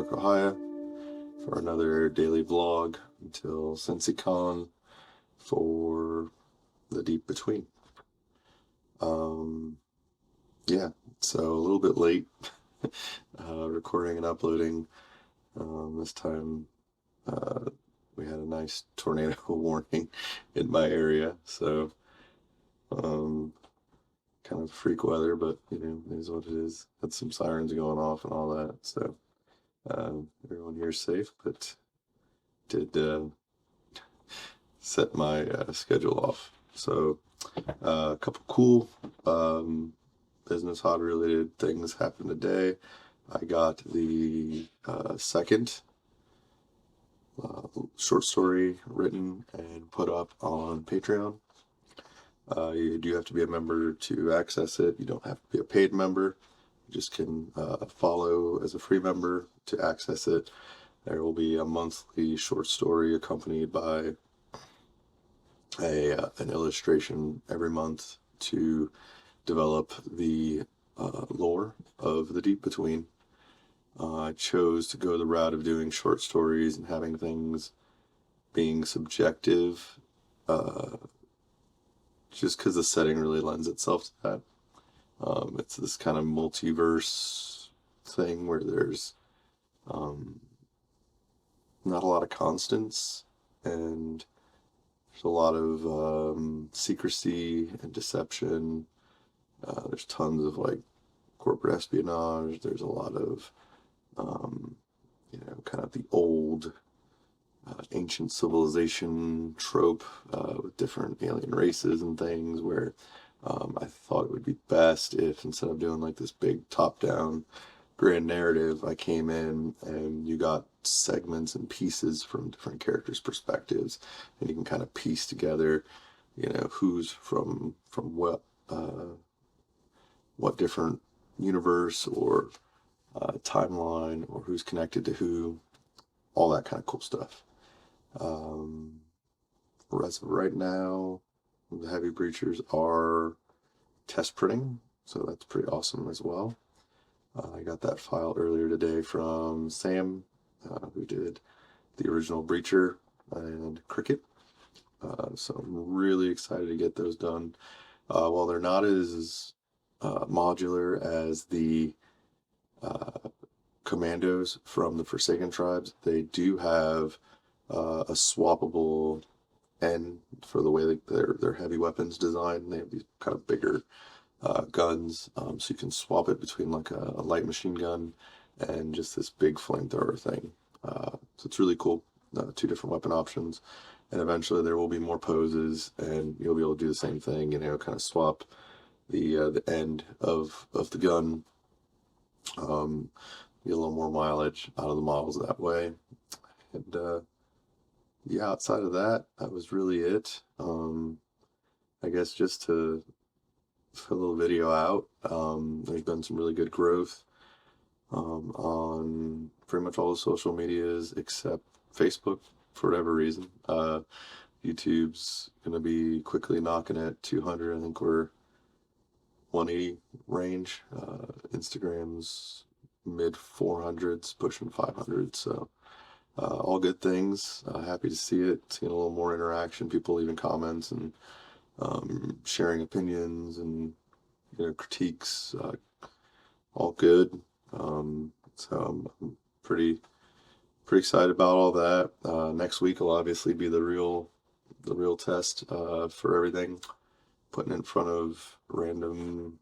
Grimdark, Ohio, for another daily vlog until SensiCon for the Deep Between. Yeah, so a little bit late recording and uploading. This time we had a nice tornado warning in my area, so kind of freak weather, but it is what it is. Had some sirens going off and all that, so everyone here is safe, but did set my schedule off. So a couple cool business hobby related things happened today. I got the second short story written and put up on Patreon. You do have to be a member to access it. You don't have to be a paid member. You just can follow as a free member to access it. There will be a monthly short story accompanied by an illustration every month to develop the lore of the Deep Between. I chose to go the route of doing short stories and having things being subjective, just because the setting really lends itself to that. It's this kind of multiverse thing where there's not a lot of constants, and there's a lot of secrecy and deception. There's tons of like corporate espionage. There's a lot of kind of the old ancient civilization trope with different alien races and things, where I thought it would be best if, instead of doing like this big top-down grand narrative, I came in and you got segments and pieces from different characters' perspectives, and you can kind of piece together, who's from what different universe or timeline, or who's connected to who, all that kind of cool stuff. As of right now, the Heavy Breachers are test printing, so that's pretty awesome as well. I got that file earlier today from Sam, who did the original Breacher and Cricket. So I'm really excited to get those done. While they're not as modular as the commandos from the Forsaken Tribes, they do have a swappable end for the way that their heavy weapons design. They have these kind of bigger guns, so you can swap it between like a light machine gun and just this big flamethrower thing. So it's really cool. Two different weapon options, and eventually there will be more poses, and you'll be able to do the same thing. Kind of swap the end of the gun. Get a little more mileage out of the models that way. And yeah, outside of that, that was really it. I guess just to put a little video out, there's been some really good growth on pretty much all the social medias except Facebook, for whatever reason. YouTube's going to be quickly knocking at 200. I think we're 180 range. Instagram's mid 400s, pushing 500. So all good things. Happy to see it. Seeing a little more interaction, people leaving comments and sharing opinions and critiques. All good. So I'm pretty excited about all that. Next week will obviously be the real test for everything. Putting it in front of random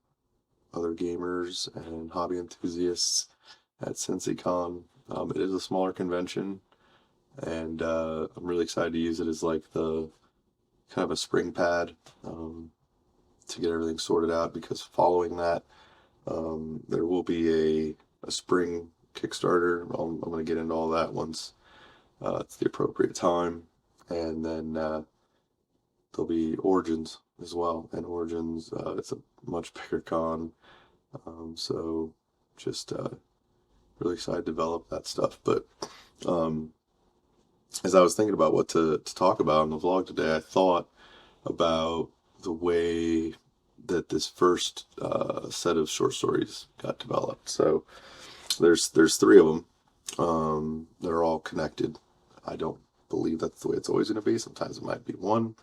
other gamers and hobby enthusiasts at SensiCon. It is a smaller convention, and I'm really excited to use it as like the kind of a spring pad to get everything sorted out, because following that there will be a spring Kickstarter. I'm going to get into all that once it's the appropriate time, and then there'll be Origins as well, and Origins it's a much bigger con, so just really excited to develop that stuff. But as I was thinking about what to talk about in the vlog today, I thought about the way that this first set of short stories got developed. So there's three of them. They're all connected. I don't believe that's the way it's always going to be. Sometimes it might be one,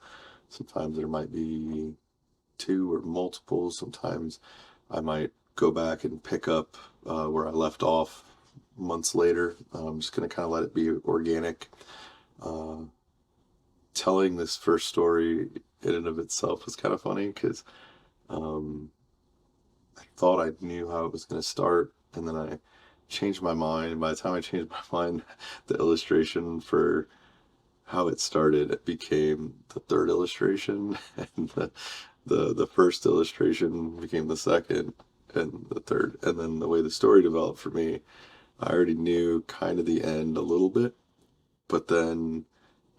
sometimes there might be two or multiple. Sometimes I might go back and pick up where I left off months later. I'm just going to kind of let it be organic. Uh, Telling this first story in and of itself was kind of funny because um, I thought I knew how it was going to start, and then I changed my mind. And by the time I changed my mind, the illustration for how it started, it became the third illustration, and the first illustration became the second and the third. And then the way the story developed for me, I already knew kind of the end a little bit, but then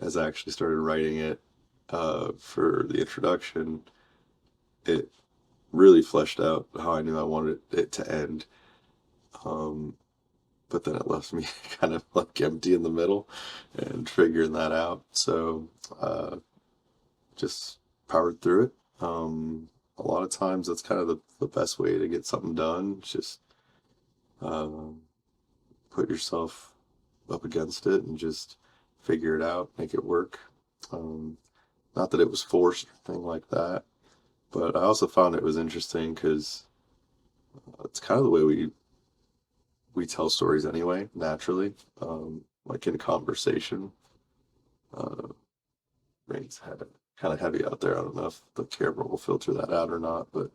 as I actually started writing it for the introduction, it really fleshed out how I knew I wanted it to end. Um, but then it left me kind of like empty in the middle and figuring that out. So uh, just powered through it. A lot of times that's kind of the best way to get something done. Just um, put yourself up against it and just figure it out, make it work. Um, Not that it was forced or anything like that, but I also found it was interesting because it's kind of the way we tell stories anyway, naturally, like in conversation. Uh, Rain's kind of heavy out there. I don't know if the camera will filter that out or not, but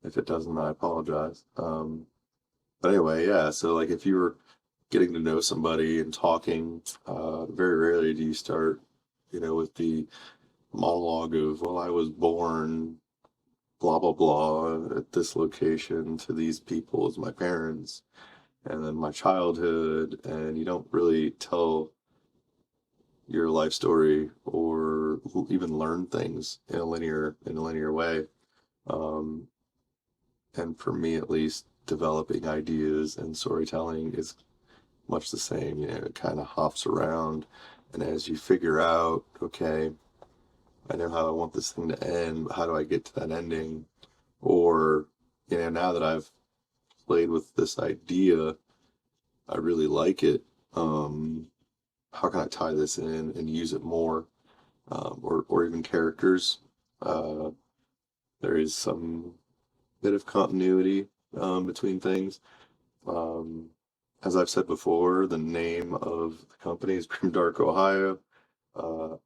if it doesn't, I apologize. But anyway, yeah. So like if you were getting to know somebody and talking, very rarely do you start, with the monologue of, well, I was born blah blah blah at this location to these people as my parents, and then my childhood, and you don't really tell your life story or even learn things in a linear way. Um, and for me, at least, developing ideas and storytelling is much the same. It kind of hops around, and as you figure out, okay, I know how I want this thing to end, but how do I get to that ending? Or, now that I've played with this idea, I really like it. Um, how can I tie this in and use it more? Or even characters. Uh, there is some bit of continuity between things. Um, as I've said before, the name of the company is Grimdark, Ohio. Uh,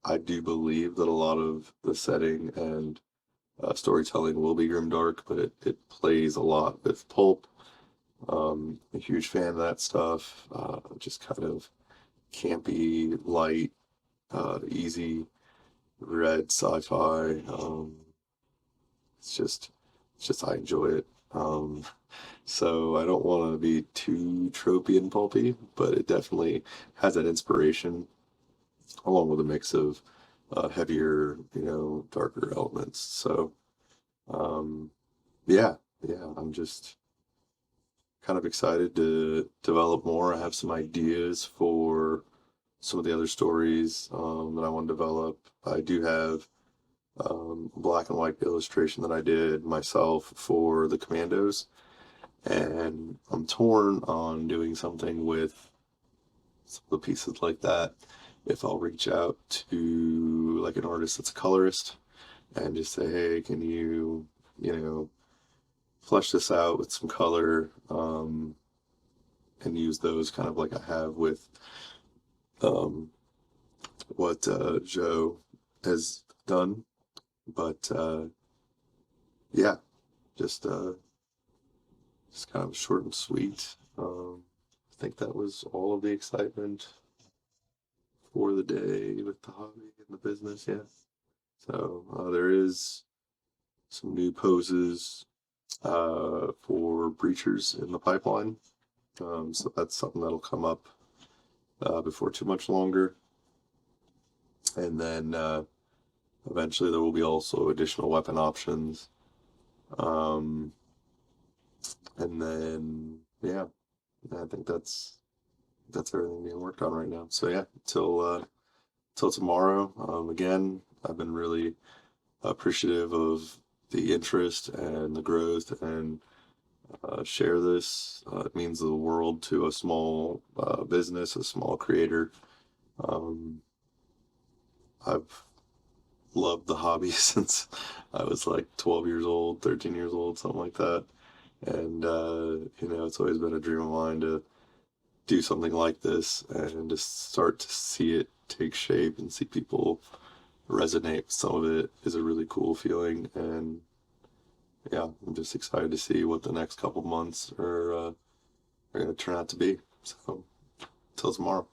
I do believe that a lot of the setting and storytelling will be grimdark, but it plays a lot with pulp. A huge fan of that stuff. Just kind of campy, light, easy read sci-fi. It's just, it's just I enjoy it. Um, so I don't want to be too tropey and pulpy, but it definitely has that inspiration, along with a mix of heavier, darker elements. So um, yeah, yeah, I'm just kind of excited to develop more. I have some ideas for some of the other stories that I want to develop. I do have a black and white illustration that I did myself for the Commandos, and I'm torn on doing something with some of the pieces like that. If I'll reach out to like an artist that's a colorist and just say, hey, can you flesh this out with some color, and use those kind of like I have with um, what Joe has done. But yeah, just just kind of short and sweet. I think that was all of the excitement for the day with the hobby and the business. Yeah. So there is some new poses for breachers in the pipeline. So that's something that'll come up before too much longer. And then eventually there will be also additional weapon options. Um, and then yeah, I think that's everything being worked on right now. So yeah, till tomorrow. Again, I've been really appreciative of the interest and the growth and share this. It means the world to a small business, a small creator. Um, I've loved the hobby since I was like 12 years old, 13 years old, something like that. And, it's always been a dream of mine to do something like this and just start to see it take shape and see people resonate with some of it is a really cool feeling. And yeah, I'm just excited to see what the next couple months are going to turn out to be. So, till tomorrow.